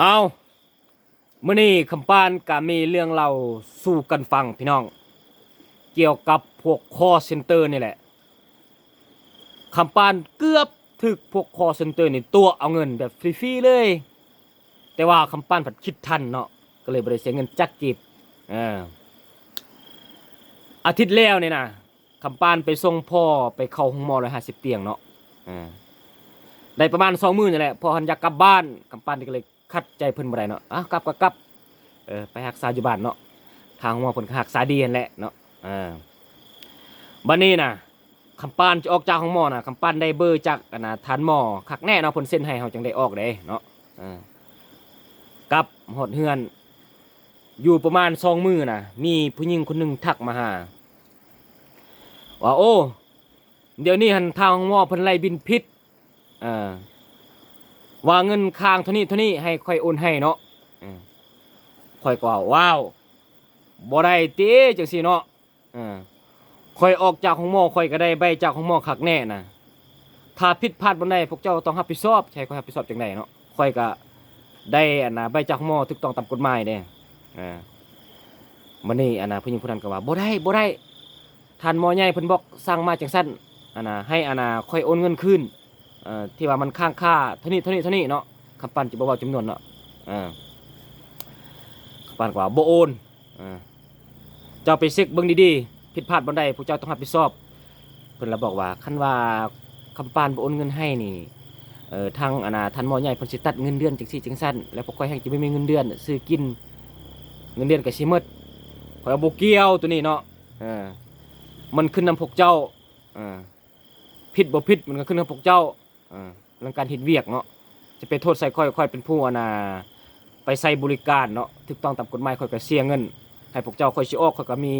เอามื้อนี้คำปานก็มีเรื่องเล่าสู่กันฟังพี่น้องเกี่ยวกับพวกคอเซ็นเตอร์นี่แหละคำปานเกือบถึกพวกคอเซ็นเตอร์นี่ตัวเอาเงินแบบฟรีๆเลยแต่ว่าคำปานผัดคิดทันเนาะก็เลยบ่ได้เสียเงินจักกีบเอออาทิตย์แล้วนี่นะคำปานไปส่งพ่อไปเข้าห้องหมอ150เตียงเนาะได้ประมาณ2 มื้อนี่แหละพอหันอยากกลับบ้านคำปานก็เลยคัดใจเพิ่นบ่ได้เนาะกลับก็กลับไปรักษาอยู่บ้านเนาะทางหมอเพิ่นก็รักษาดีนั่นแหละเนาะบัดนี้น่ะคำปานจะออกจากห้องหมอน่ะคำปานได้เบอร์จากทานหมอคักแน่เนาะเพิ่นเซ็นให้เฮาจังได้ออกเด้เนาะกลับฮอดเฮือนอยู่ประมาณ2 มื้อน่ะมีผู้หญิงคนหนึงทักมาหาว่าโอ้เดี๋ยวนี้หันทางห้องหมอเพิ่นไล่บินผิดว่าเงินค้างเท่านี้ให้ค่อยโอนให้เนาะค่อยก็ว้าวบ่ได้ติจังซี่เนาะค่อยออกจากห้องหมอค่อยก็ได้ใบจากห้องหมอคักแน่น่ะถ้าผิดพลาดบ่ได้พวกเจ้าต้องรับผิดชอบใช่ค่อยรับผิดชอบจังได๋เนาะค่อยก็ได้ใบจากห้องหมอถูกต้องตามกฎหมายเด้มื้อนี้ผู้หญิงผู้นั้นก็ว่าบ่ได้ท่านหมอใหญ่เพิ่นบอกสั่งมาจังซั่นให้ค่อยโอนเงินคืนที่ว่ามันค้างค่าเท่านี้เนาะคำปันจะบ่เว้าจำนวนเนาะคำปันก็ว่าบ่โอนเจ้าไปเช็คเบิ่งดีๆผิดพลาดบ่ได้พวกเจ้าต้องรับผิดชอบเพิ่นละบอกว่าคันว่าคำปานบ่โอนเงินให้นี่ทางท่านหมอใหญ่เพิ่นสิตัดเงินเดือนจังซี่จังซั่นแล้วพวกข้อยแฮงจะไม่มีเงินเดือนซื้อกินเงินเดือนก็สิหมดข้อยบ่เกี่ยวตัวนี้เนาะมันขึ้นนำพวกเจ้าผิดบ่ผิดมันก็ขึ้นกับพวกเจ้าเรื่องการเฮ็ดเวียกเนาะจะไปโทษใส่ค่อยเป็นผู้ไปใส่บริการเนาะถูกต้องตามกฎหมายค่อยก็เสียเงินให้พวกเจ้าค่อยสิออกค่อยก็มี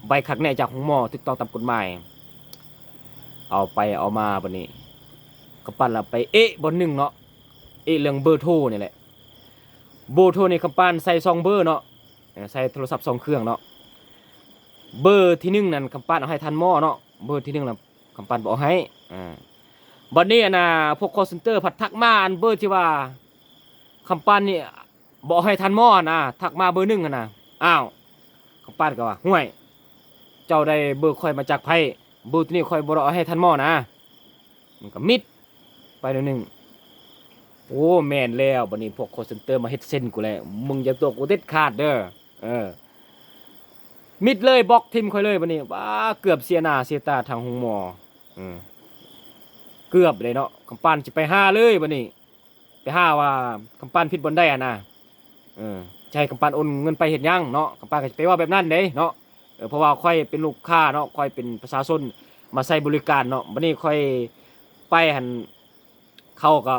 ใบคักแน่จากห้องหมอถูกต้องตามกฎหมายเอาไปเอามาบัดนี้ก็ปั้นละไปบ่นึงเนาะเรื่องเบอร์โทรนี่แหละเบอร์โทรนี่คำปั้นใส่2เบอร์เนาะใส่โทรศัพท์2เครื่องเนาะเบอร์ที่1นั่นคำปั้นเอาให้ทันหมอเนาะเบอร์ที่1น่ะคำปั้นบ่ให้บัดนี้พวก call center ผัดทักมาเบอร์ที่ว่าคำปั้นนี่บ่ให้ทันหม้อทักมาเบอร์1อ้าวคำปั้นก็ว่าห่วยเจ้าได้เบอร์ค่อยมาจากไผเบอร์ตัวนี้ค่อยบ่ได้เอาให้ทันหม้อมันก็มิดไปเดี๋ยวนึงโอ้แม่นแล้วบัดนี้พวก call center มาเฮ็ดเส้นกูแล้วมึงอย่าตัวกูเด็ดขาดเด้อมิดเลยบล็อกทิมค่อยเลยบัดนี้ว้าเกือบเสียหน้าเสียตาทางห้องหมอเกือบเลยเนาะคำปั้นจะไปห้าเลยบัดนี้ไปห้าว่าคำปั้นผิดบนได้ใช่คำปั้นโอนเงินไปเห็นยังเนาะคำปั้นก็จะไปว่าแบบนั้นเด้เนาะเพราะว่าค่อยเป็นลูกค้าเนาะค่อยเป็นประชาชนมาใช้บริการเนาะบัดนี้ค่อยไปหันเข้าก็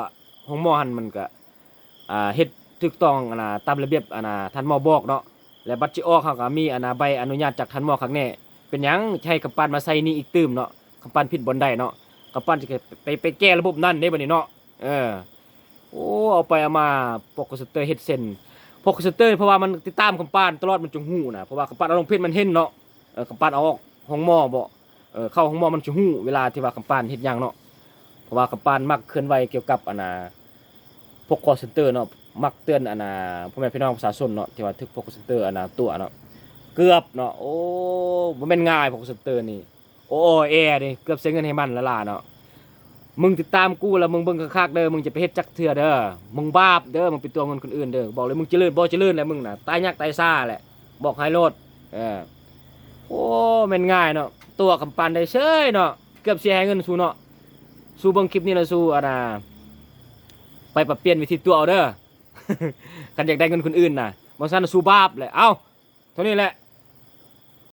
ห้องหมอหันมันก็เฮ็ดถูกต้องตามระเบียบท่านหมอบอกเนาะและบัตรสิออกเขาก็มีใบอนุญาตจากท่านหมอข้างแน่เป็นหยังใช้คำปั้นมาใส่นี่อีกตื้มเนาะคำปั้นผิดบนได้เนาะกำปั้นจะไปแก้ระบบนั่นได้บ่นี่เนาะโอ้เอาไปเอามาพวกคอมพิวเตอร์เฮ็ดเส้นพวกคอมพิวเตอร์เพราะว่ามันติดตามกำปั้นตลอดมันจะหู้นะเพราะว่ากำปั้นเอาลงเพชรมันเห็นเนาะกำปั้นเอาออกห้องหม้อบ่เข้าห้องหม้อมันจะหู้เวลาที่ว่ากำปั้นเฮ็ดหยังเนาะเพราะว่ากำปั้นมักเคลื่อนไหวเกี่ยวกับพวกคอลเซ็นเตอร์เนาะมักเตือนพ่อแม่พี่น้องประชาชนเนาะที่ว่าทึกพวกคอลเซ็นเตอร์ตัวเนาะเกือบเนาะโอ้บ่แม่นง่ายพวกคอลเซ็นเตอร์นี่โอ้นี่เกือบเสียเงินให้มันละล่ะเนาะมึงติดตามกูแล้วมึงเบิ่งคักๆเด้อมึงจะไปเฮ็ดจักเทื่อเด้อมึงบาปเด้อมึงเป็นตัวเงินคนอื่นเด้อบอกเลยมึงเจริญบ่เจริญแหละมึงน่ะตายยากตายซ่าแหละบอกให้โลดโอ้แม่นง่ายเนาะตัวคำปันได้เฉยเนาะเกือบเสียให้เงินสู้เนาะสู้เบิ่งคลิปนี้แล้วสู้ไปปรับเปลี่ยนวิธีตัวเอาเด้อ กันอยากได้เงินคนอื่นน่ะบ่ซั่นสู้บาปแหละเอ้าเท่านี้แหละ